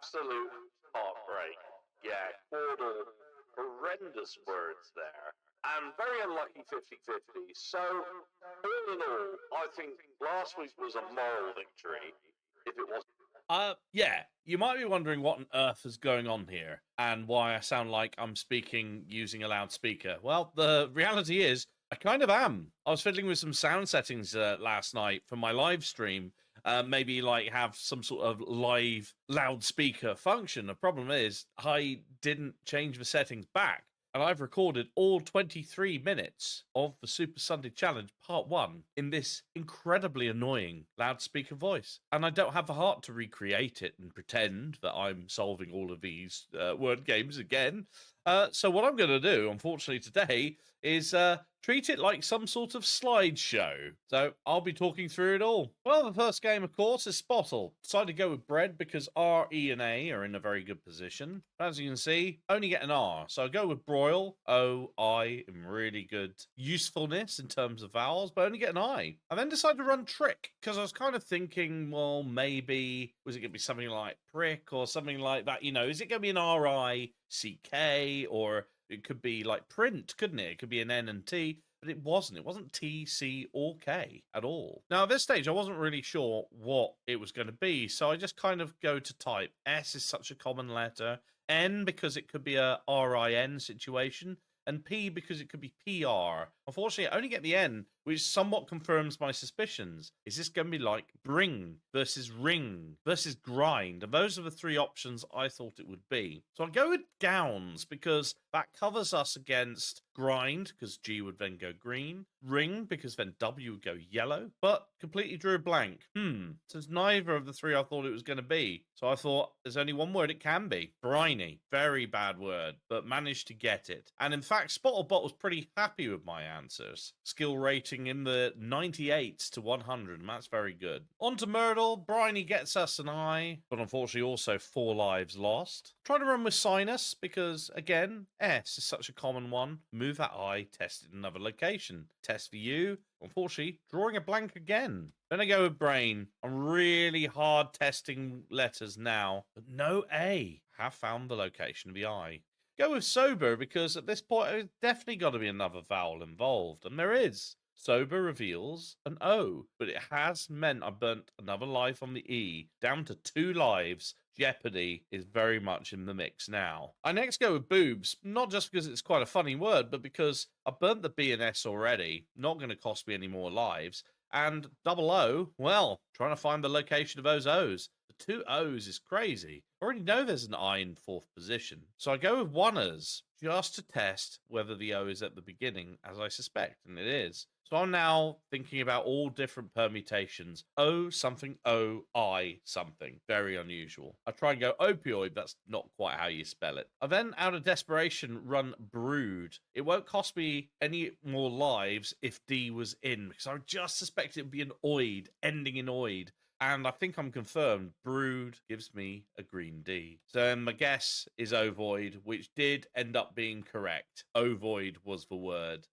absolute heartbreak. Yeah, Quordle, horrendous words there. And very unlucky 50-50. So, all in all, I think last week was a moral victory, if it wasn't. Yeah, you might be wondering what on earth is going on here and why I sound like I'm speaking using a loudspeaker. Well, the reality is, I kind of am. I was fiddling with some sound settings last night for my live stream. Maybe like have some sort of live loudspeaker function. The problem is, I didn't change the settings back. And I've recorded all 23 minutes of the Super Sunday Challenge Part 1 in this incredibly annoying loudspeaker voice. And I don't have the heart to recreate it and pretend that I'm solving all of these word games again. So what I'm going to do, unfortunately, today is treat it like some sort of slideshow. So I'll be talking through it all. Well, the first game, of course, is Spottle. Decided to go with bread because R, E, and A are in a very good position. As you can see, only get an R. So I go with broil, O, I, in really good usefulness in terms of vowels, but only get an I. I then decided to run trick because I was kind of thinking, well, maybe, was it going to be something like prick or something like that? You know, is it going to be an R-I-C-K, or it could be like print, couldn't it? It could be an N and T, but it wasn't. It wasn't T, C, or K at all. Now, at this stage, I wasn't really sure what it was going to be, so I just kind of go to type. S is such a common letter. N because it could be a R-I-N situation, and P because it could be PR. Unfortunately, I only get the N, which somewhat confirms my suspicions. Is this going to be like bring versus ring versus grind? And those are the three options I thought it would be. So I'll go with gowns because that covers us against grind, because G would then go green, ring because then W would go yellow, but completely drew a blank. Since neither of the three I thought it was going to be. So I thought there's only one word it can be. Briny. Very bad word, but managed to get it. And in fact, Spottlebot was pretty happy with my answers. Skill rating in the 98 to 100, and that's very good. On to Myrtle. Briny gets us an I, but unfortunately also 4 lives lost. Try to run with Sinus because, again, S is such a common one. Move that I, test it in another location. Test for you. Unfortunately, drawing a blank again. Then I go with Brain. I'm really hard testing letters now, but no A. Have found the location of the I. Go with Sober because at this point there's definitely got to be another vowel involved, and there is. Sober reveals an O, but it has meant I burnt another life on the E, down to 2 lives. Jeopardy is very much in the mix now. I next go with boobs, not just because it's quite a funny word, but because I burnt the B and S already, not going to cost me any more lives. And double O, well, trying to find the location of those O's. The 2 O's is crazy. I already know there's an I in 4th position. So I go with oneers, just to test whether the O is at the beginning, as I suspect, and it is. So I'm now thinking about all different permutations. O something, O, I something. Very unusual. I try and go opioid, that's not quite how you spell it. I then, out of desperation, run brood. It won't cost me any more lives if D was in, because I just suspect it would be an oid, ending in oid. And I think I'm confirmed. Brood gives me a green D. So my guess is ovoid, which did end up being correct. Ovoid was the word.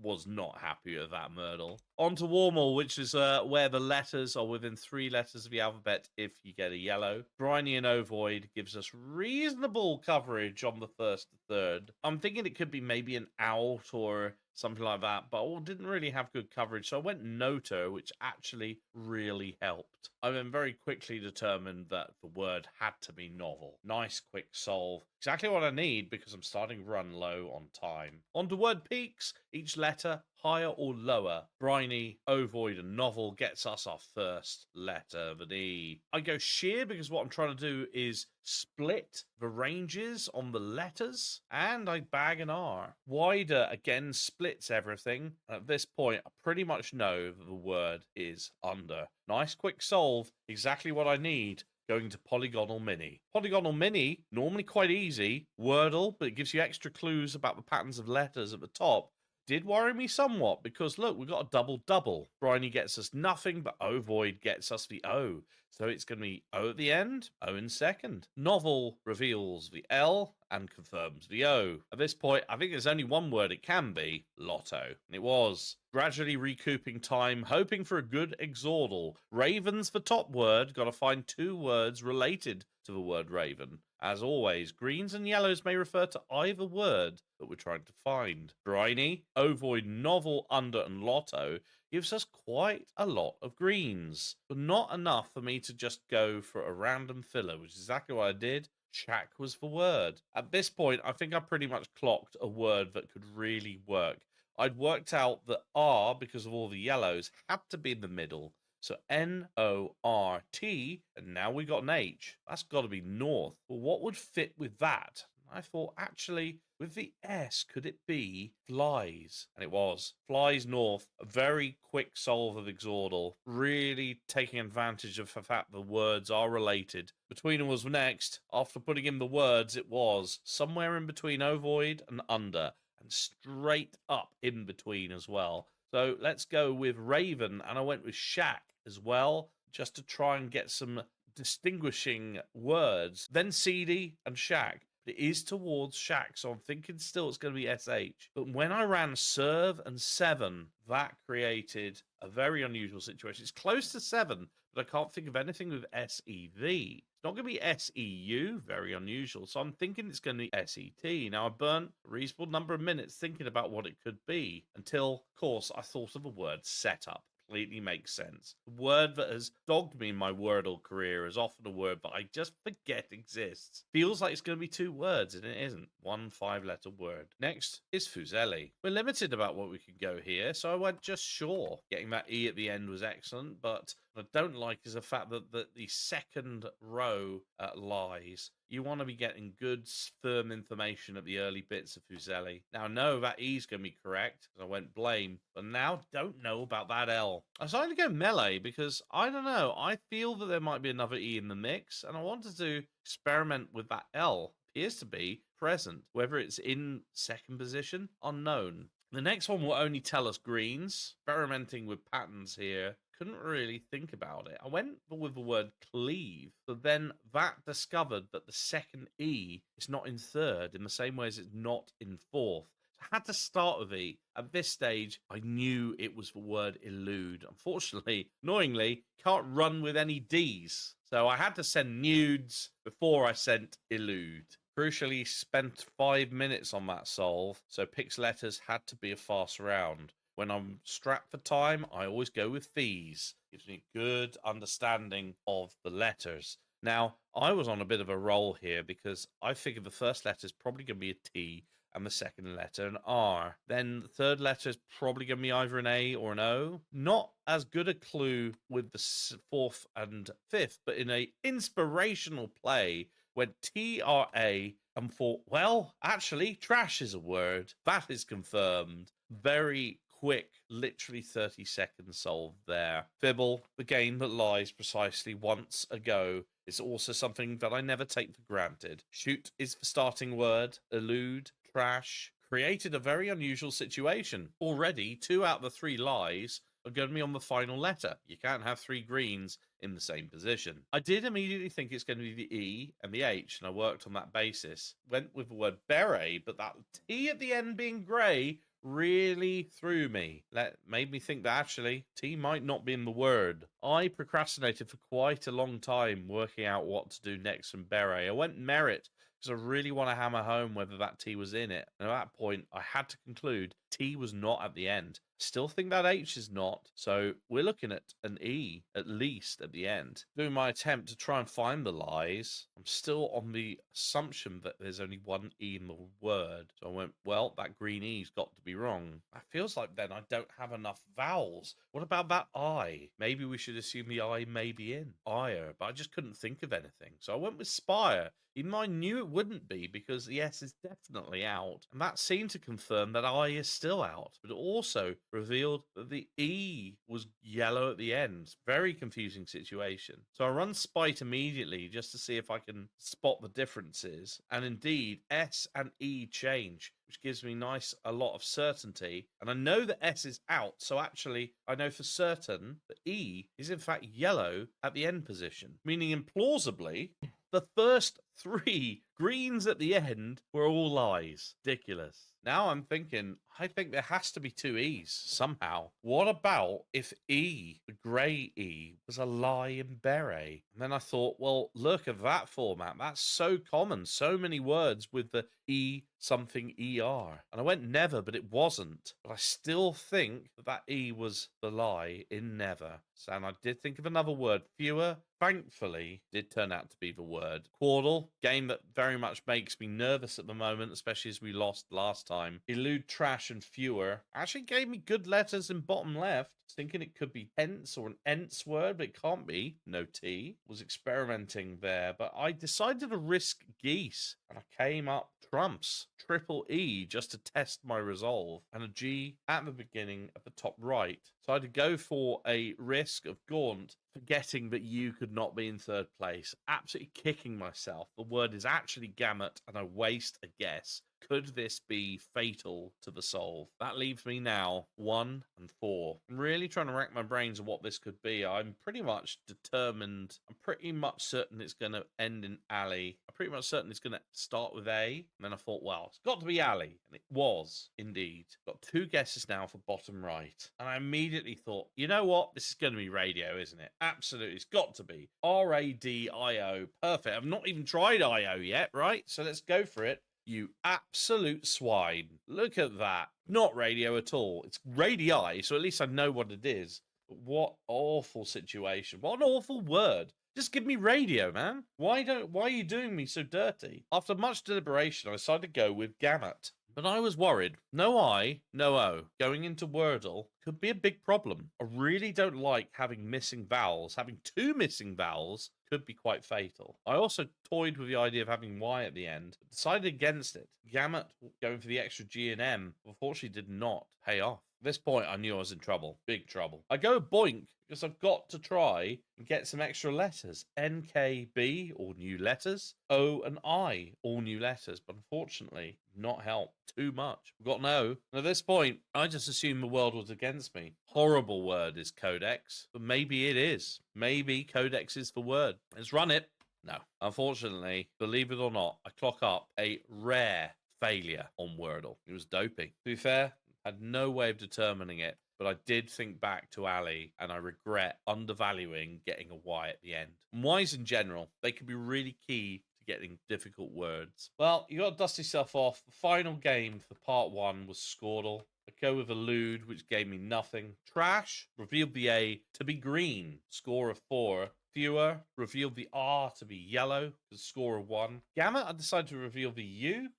Was not happy with that, Myrtle. On to Warmal, which is where the letters are within 3 letters of the alphabet if you get a yellow. Briny and ovoid gives us reasonable coverage on the 1st to 3rd. I'm thinking it could be maybe an out or something like that, but didn't really have good coverage, so I went Noto, which actually really helped. I then very quickly determined that the word had to be novel. Nice quick solve. Exactly what I need because I'm starting to run low on time. On to word peaks, each letter higher or lower. Briny, ovoid, and novel gets us our first letter of an E. I go sheer because what I'm trying to do is split the ranges on the letters, and I bag an R. Wider again splits everything. At this point, I pretty much know that the word is under. Nice quick solve, exactly what I need. Going to Polygonal Mini. Polygonal Mini, normally quite easy. Wordle, but it gives you extra clues about the patterns of letters at the top. Did worry me somewhat because look, we've got a double-double. Briny gets us nothing, but ovoid gets us the O. So it's going to be O at the end, O in second. Novel reveals the L and confirms the O. At this point, I think there's only one word it can be, lotto. And it was. Gradually recouping time, hoping for a good exordal. Raven's the top word, gotta find 2 words related to the word raven. As always, greens and yellows may refer to either word that we're trying to find. Briny, ovoid, novel, under, and lotto gives us quite a lot of greens, but not enough for me to just go for a random filler, which is exactly what I did. Shack was the word. At this point, I think I pretty much clocked a word that could really work. I'd worked out that R, because of all the yellows, had to be in the middle. So N-O-R-T, and now we got an H. That's got to be north. Well, what would fit with that? I thought, actually, with the S, could it be flies? And it was. Flies north, a very quick solve of exordal, really taking advantage of the fact the words are related. Between was next. After putting in the words, it was somewhere in between ovoid and under, and straight up in between as well. So let's go with Raven, and I went with Shack as well, just to try and get some distinguishing words. Then CD and Shack. It is towards Shack, so I'm thinking still it's going to be SH. But when I ran serve and 7, that created a very unusual situation. It's close to 7, but I can't think of anything with SEV. It's not going to be SEU, very unusual. So I'm thinking it's going to be SET. Now, I burnt a reasonable number of minutes thinking about what it could be until, of course, I thought of the word setup. Completely makes sense. The word that has dogged me in my Wordle career is often a word that I just forget exists. Feels like it's going to be 2 words, and it isn't. 1 5-letter word. Next is Fuseli. We're limited about what we can go here, so I went just Shaw. Getting that E at the end was excellent, but what I don't like is the fact that the second row lies. You want to be getting good, firm information at the early bits of Fuseli. Now, I know that E's going to be correct, because I went blame, but now don't know about that L. I decided to go melee, because, I don't know, I feel that there might be another E in the mix, and I wanted to experiment with that L. Appears to be present. Whether it's in second position, unknown. The next one will only tell us greens. Experimenting with patterns here. Couldn't really think about it. I went with the word cleave, but then that discovered that the second E is not in third in the same way as it's not in fourth. So I had to start with E. At this stage, I knew it was the word elude. Unfortunately, annoyingly, can't run with any Ds. So I had to send nudes before I sent elude. Crucially, spent 5 minutes on that solve, so Pix letters had to be a fast round. When I'm strapped for time, I always go with fees. Gives me a good understanding of the letters. Now, I was on a bit of a roll here because I figured the first letter is probably going to be a T and the second letter an R. Then the third letter is probably going to be either an A or an O. Not as good a clue with the fourth and fifth, but in a inspirational play, went TRA and thought, well, actually, trash is a word. That is confirmed. Very quick, literally 30-second solve there. Fibble, the game that lies precisely once ago, is also something that I never take for granted. Shoot is the starting word. Elude, trash, created a very unusual situation. Already, 2 out of the 3 lies are going to be on the final letter. You can't have 3 greens in the same position. I did immediately think it's going to be the E and the H, and I worked on that basis. Went with the word beret, but that T at the end being grey really threw me. That made me think that actually T might not be in the word. I procrastinated for quite a long time working out what to do next from beret. I went merit because I really want to hammer home whether that T was in it. And at that point, I had to conclude T was not at the end. Still think that H is not. So we're looking at an E, at least, at the end. Doing my attempt to try and find the lies, I'm still on the assumption that there's only 1 E in the word. So I went, well, that green E's got to be wrong. That feels like then I don't have enough vowels. What about that I? Maybe we should assume the I may be in. Ire, but I just couldn't think of anything. So I went with spire. even though I knew it wouldn't be because the S is definitely out. And that seemed to confirm that I is still out, but it also revealed that the E was yellow at the end. Very confusing situation. So I run Spite immediately just to see if I can spot the differences. And indeed, S and E change, which gives me a lot of certainty. And I know that S is out, so actually I know for certain that E is in fact yellow at the end position, meaning implausibly the first 3 greens at the end were all lies. Ridiculous. Now I'm thinking, I think there has to be 2 E's somehow. What about if E, the grey E, was a lie in beret? And then I thought, well, look at that format. That's so common. So many words with the E something ER. And I went never, but it wasn't. But I still think that E was the lie in never. And I did think of another word. Fewer, thankfully, did turn out to be the word. Quordle, game that very much makes me nervous at the moment, especially as we lost last time. Elude, trash, and fewer actually gave me good letters in bottom left. Thinking it could be hence or an ence word, but it can't be. No T. Was experimenting there, but I decided to risk geese, and I came up trumps. Triple E just to test my resolve, and a G at the beginning at the top right. So I had to go for a risk of gaunt, forgetting that you could not be in third place. Absolutely kicking myself. The word is actually gamut, and I waste a guess. Could this be fatal to the solve? That leaves me now 1 and 4. I'm really trying to rack my brains on what this could be. I'm pretty much determined. I'm pretty much certain it's going to end in alley. I'm pretty much certain it's going to start with A. And then I thought, well, it's got to be alley. And it was, indeed. Got 2 guesses now for bottom right. And I immediately thought, you know what? This is going to be radio, isn't it? Absolutely. It's got to be. RADIO. Perfect. I've not even tried IO yet, right? So let's go for it. You absolute swine. Look at that. Not radio at all. It's radii, so at least I know what it is. But what awful situation. What an awful word. Just give me radio, man. Why are you doing me so dirty? After much deliberation, I decided to go with gamut. But I was worried. No I, no O. Going into Wordle could be a big problem. I really don't like having missing vowels. Having 2 missing vowels could be quite fatal. I also toyed with the idea of having Y at the end, but decided against it. Gamut going for the extra G and M, unfortunately did not pay off. At this point, I knew I was in trouble. Big trouble. I go boink because I've got to try and get some extra letters. NKB, all new letters. O and I, all new letters. But unfortunately, not help. Too much. We've got no. And at this point, I just assumed the world was against me. Horrible word is codex. But maybe it is. Maybe codex is the word. Let's run it. No. Unfortunately, believe it or not, I clock up a rare failure on Wordle. It was doping. To be fair, had no way of determining it, but I did think back to Ali, and I regret undervaluing getting a Y at the end. And Ys in general, they can be really key to getting difficult words. Well, you got to dust yourself off. The final game for part 1 was Quordle. I go with Elude, which gave me nothing. Trash revealed the A to be green, score of 4. Fewer revealed the R to be yellow, the score of 1. Gamut, I decided to reveal the U,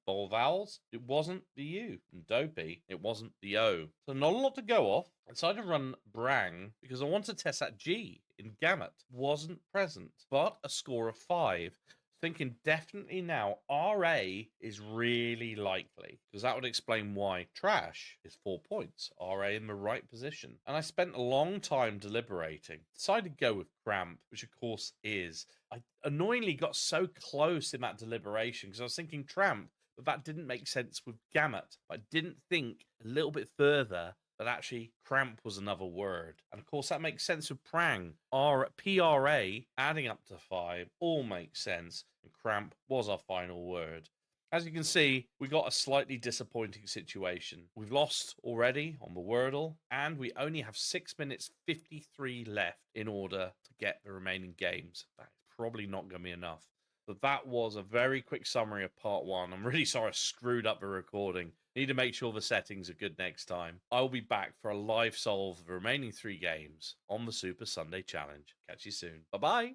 vowel vowels. It wasn't the U. And Dopey, it wasn't the O. So not a lot to go off. I decided to run Brang because I wanted to test that G in Gamut. Wasn't present, but a score of 5. Thinking definitely now RA is really likely because that would explain why trash is 4 points. RA in the right position. And I spent a long time deliberating. Decided to go with cramp, which of course is. I annoyingly got so close in that deliberation because I was thinking tramp, but that didn't make sense with gamut. I didn't think a little bit further that actually cramp was another word. And of course that makes sense with prang. PRA adding up to 5 all makes sense. And cramp was our final word. As you can see, we got a slightly disappointing situation. We've lost already on the Wordle, and we only have 6 minutes 53 left in order to get the remaining games. That's probably not going to be enough. But that was a very quick summary of part 1. I'm really sorry I screwed up the recording. Need to make sure the settings are good next time. I will be back for a live solve of the remaining 3 games on the Super Sunday Challenge. Catch you soon. Bye-bye.